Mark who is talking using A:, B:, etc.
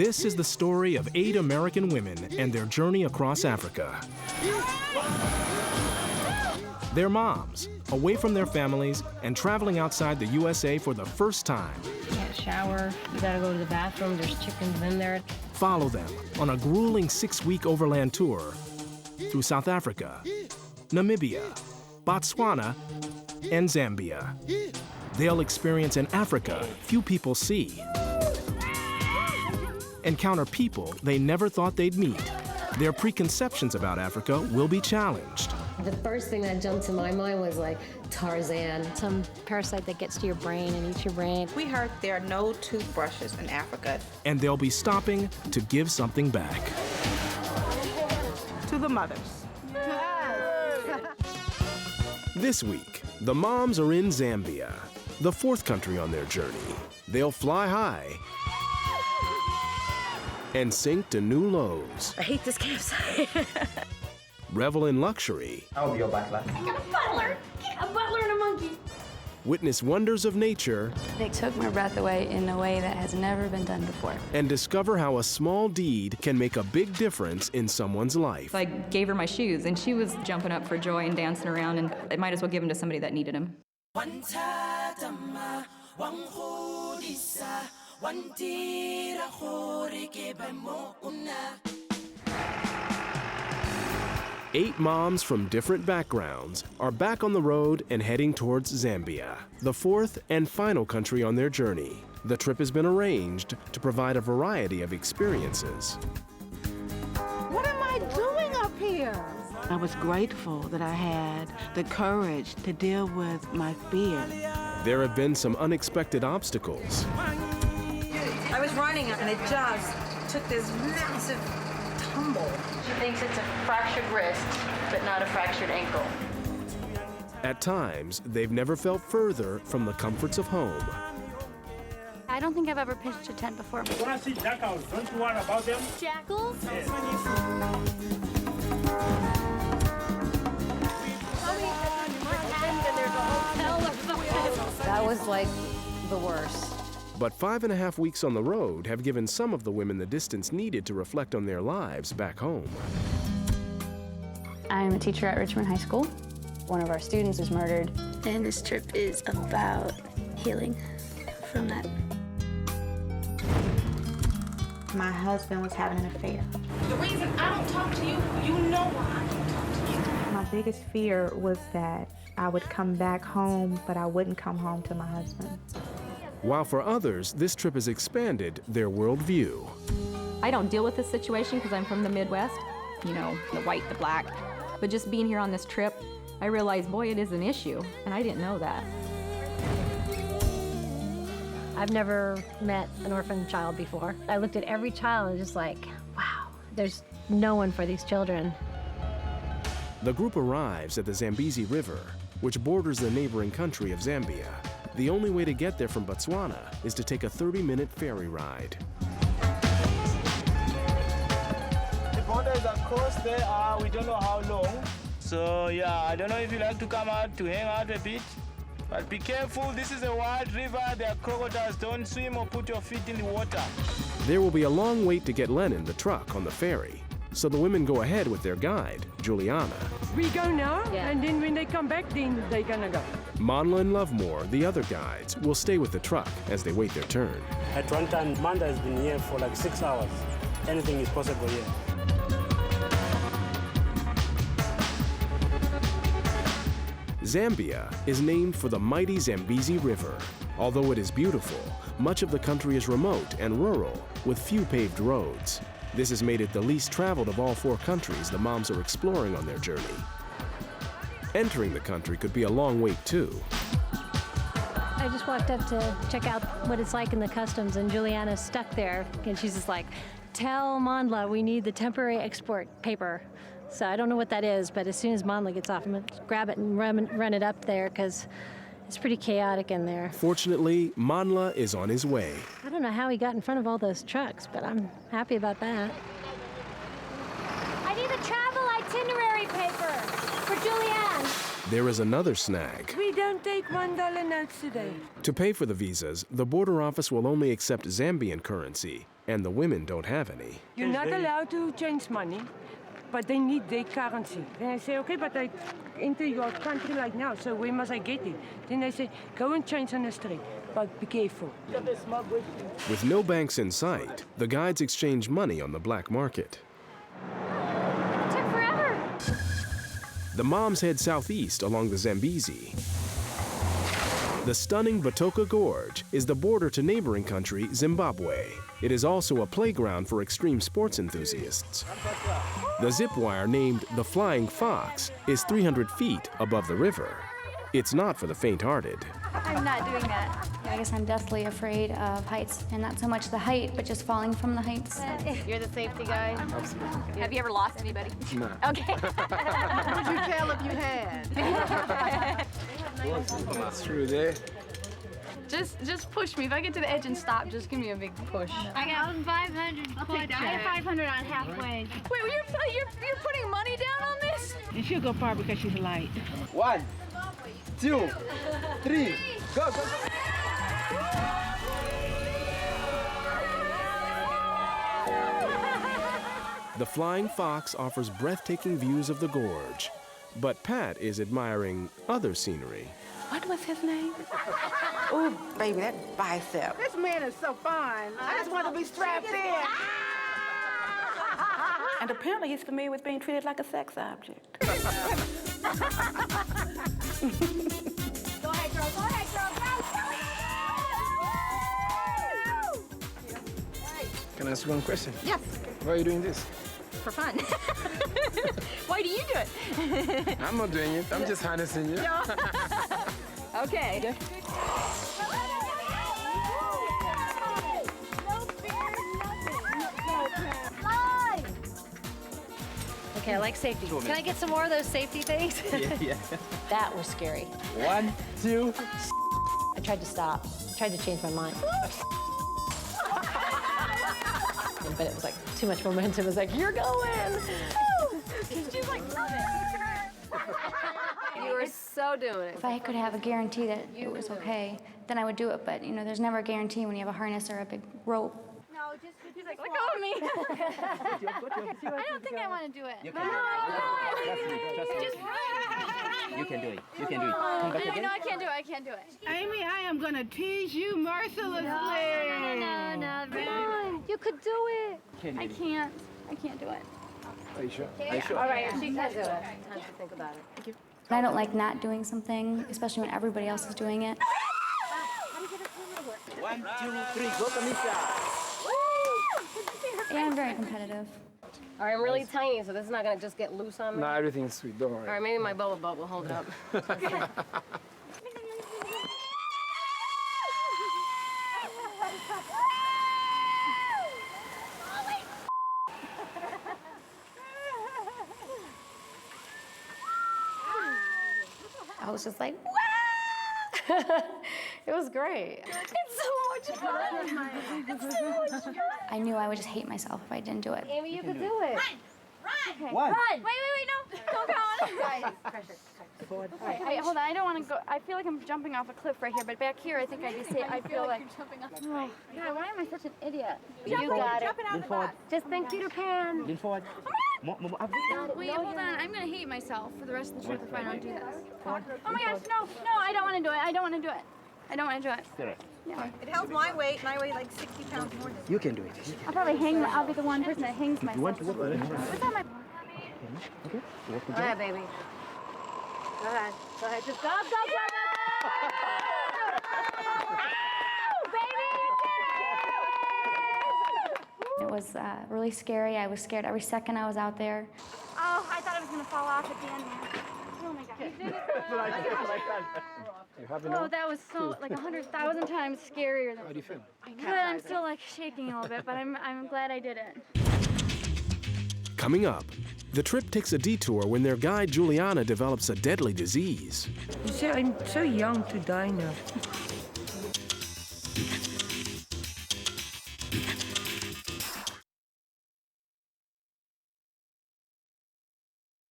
A: This is the story of 8 American women and their journey across Africa. They're moms, away from their families and traveling outside the USA for the first time.
B: You can't shower, you gotta go to the bathroom, there's chickens in there.
A: Follow them on a grueling 6-week overland tour through South Africa, Namibia, Botswana, and Zambia. They'll experience an Africa few people see. Encounter people they never thought they'd meet. Their preconceptions about Africa will be challenged.
B: The first thing that jumped to my mind was like Tarzan.
C: Some parasite that gets to your brain and eats your brain.
D: We heard there are no toothbrushes in Africa.
A: And they'll be stopping to give something back.
D: To the mothers.
A: This week, the moms are in Zambia, the 4th country on their journey. They'll fly high and sink to new lows.
C: I hate this campsite.
A: Revel in luxury.
E: I'll be your butler.
C: I got a butler! A butler and a monkey!
A: Witness wonders of nature.
F: They took my breath away in a way that has never been done before.
A: And discover how a small deed can make a big difference in someone's life.
G: I gave her my shoes, and she was jumping up for joy and dancing around, and I might as well give them to somebody that needed them. 8 moms from different backgrounds are back on the road and heading towards Zambia, the 4th and final country on their journey. The trip has been arranged to provide a variety of experiences.
H: What am I doing up here? I was grateful that I had the courage to deal with my fear.
A: There have been some unexpected obstacles.
D: I was running and it just took this massive tumble.
C: She thinks it's a fractured wrist, but not a fractured ankle.
A: At times, they've never felt further from the comforts of home.
F: I don't think I've ever pitched a tent before.
I: You want to see jackals? Don't you want about them?
F: Jackals?
I: Yes.
B: That was like the worst.
A: But 5.5 weeks on the road have given some of the women the distance needed to reflect on their lives back home.
F: I'm a teacher at Richmond High School. One of our students was murdered. And this trip is about healing from that.
J: My husband was having an affair.
D: The reason I don't talk to you, you know why I don't talk to you.
J: My biggest fear was that I would come back home, but I wouldn't come home to my husband.
A: While for others, this trip has expanded their worldview.
G: I don't deal with this situation because I'm from the Midwest, you know, the white, the black. But just being here on this trip, I realized, boy, it is an issue, and I didn't know that.
C: I've never met an orphan child before. I looked at every child and was just like, wow, there's no one for these children.
A: The group arrives at the Zambezi River, which borders the neighboring country of Zambia. The only way to get there from Botswana is to take a 30-minute ferry ride.
I: The border is across there. We don't know how long. So yeah, I don't know if you like to come out to hang out a bit. But be careful, this is a wide river. There are crocodiles. Don't swim or put your feet in the water.
A: There will be a long wait to get Lennon, the truck, on the ferry. So the women go ahead with their guide, Juliana.
H: We go now, and then when they come back, then they're gonna go.
A: Mondle and Lovemore, the other guides, will stay with the truck as they wait their turn.
I: At one time, Mondle has been here for like 6 hours. Anything is possible here.
A: Zambia is named for the mighty Zambezi River. Although it is beautiful, much of the country is remote and rural, with few paved roads. This has made it the least traveled of all 4 countries the moms are exploring on their journey. Entering the country could be a long wait, too.
C: I just walked up to check out what it's like in the customs, and Juliana's stuck there, and she's just like, tell Mondle we need the temporary export paper. So I don't know what that is, but as soon as Mondle gets off, I'm gonna grab it and run it up there, because it's pretty chaotic in there.
A: Fortunately, Mondle is on his way.
C: I don't know how he got in front of all those trucks, but I'm happy about that.
F: I need a travel itinerary paper for Julianne.
A: There is another snag.
H: We don't take $1 notes today.
A: To pay for the visas, the border office will only accept Zambian currency, and the women don't have any.
E: You're not allowed to change money, but they need their currency. Then I say, okay, but I enter your country like now, so where must I get it? Then they say, go and change on the street, but be careful.
A: With no banks in sight, the guides exchange money on the black market.
C: It took forever.
A: The moms head southeast along the Zambezi. The stunning Batoka Gorge is the border to neighboring country Zimbabwe. It is also a playground for extreme sports enthusiasts. The zip wire, named the Flying Fox, is 300 feet above the river. It's not for the faint-hearted.
F: I'm not doing that. I guess I'm deathly afraid of heights, and not so much the height, but just falling from the heights.
B: You're the safety guy?
K: Absolutely. Have you ever lost anybody?
H: No.
K: Okay.
H: What would you tell if you had?
L: That's true there.
K: Just push me. If I get to the edge and stop, just give me a big push.
C: I got 500. I got 500 on halfway.
K: Wait, you're putting money down on this?
H: And she'll go far because she's light.
L: 1, 2, 3, go, go.
A: The Flying Fox offers breathtaking views of the gorge, but Pat is admiring other scenery.
H: What was his name?
D: Ooh, baby, that bicep.
H: This man is so fine. I just want to be strapped in. And apparently he's familiar with being treated like a sex object.
K: Go ahead, girl. Go ahead, girl.
L: Can I ask one question?
K: Yes.
L: Why are you doing this?
K: For fun. Why do you do it?
L: I'm not doing it. I'm just harnessing you.
K: Okay.
C: Okay, I like safety. Can I get some more of those safety things?
L: Yeah.
C: That was scary.
L: 1, 2.
C: I tried to stop. I tried to change my mind. But it was like too much momentum. It was like, you're going.
K: She's like, you were so doing it.
F: If I could have a guarantee that it was okay, then I would do it. But, you know, there's never a guarantee when you have a harness or a big rope.
K: No, just he's like, let go of me. I don't think I want to do it.
M: You can do it. You can do it. You can do it. Come back again.
K: No, I can't do it. I can't do it.
H: Amy, I am going to tease you mercilessly.
K: No. Come on. You could do it.
M: Can
K: I
M: you?
K: can't. I can't do it.
L: Are you sure?
M: Are you sure?
B: All right, she can do it. Time to think about it.
F: I don't like not doing something, especially when everybody else is doing it.
M: 1, 2, 3. Go, Kamisha.
F: Yeah, I'm very competitive.
B: All right, I'm really tiny, so this is not gonna just get loose on me.
L: No, everything's sweet. Don't worry.
B: All right, maybe my bubble butt will hold it up.
C: I was just like, wow! It was great.
K: It's so much fun. It's so much fun.
F: I knew I would just hate myself if I didn't do it.
B: Amy, you could do it.
K: Okay.
L: 1.
K: Run! Wait, no. Don't go on.
B: Pressure.
K: Hey, hold on. I don't want to go. I feel like I'm jumping off a cliff right here, but back here, I think I just say, I feel like. Oh, God, why am I such an idiot?
B: You got it.
M: Lean forward.
B: Just think Peter Pan.
M: Lean forward. More up.
K: Wait, hold on. I'm going to hate myself for the rest of the trip if I don't do this. Oh my gosh, no, I don't want to do it. I don't want to do it. I don't want to do it.
M: Correct.
K: Yeah.
D: It held my weight, and I weigh like 60 pounds more than
M: You can do it.
K: I'll probably I'll be the one person that hangs myself.
M: You want to work on it?
K: What's on my...
M: Okay. Work
B: Go ahead, baby. Go ahead. Just go.
F: It was really scary. I was scared every second I was out there.
K: Oh, I thought I was going to fall off at the end there. Oh my God.
L: You happy now?
K: Oh, that was so, like 100,000 times scarier than...
L: How do you feel?
K: Good, I'm still like shaking a little bit, but I'm glad I did it.
A: Coming up, the trip takes a detour when their guide Juliana develops a deadly disease.
E: You say I'm so young to die now.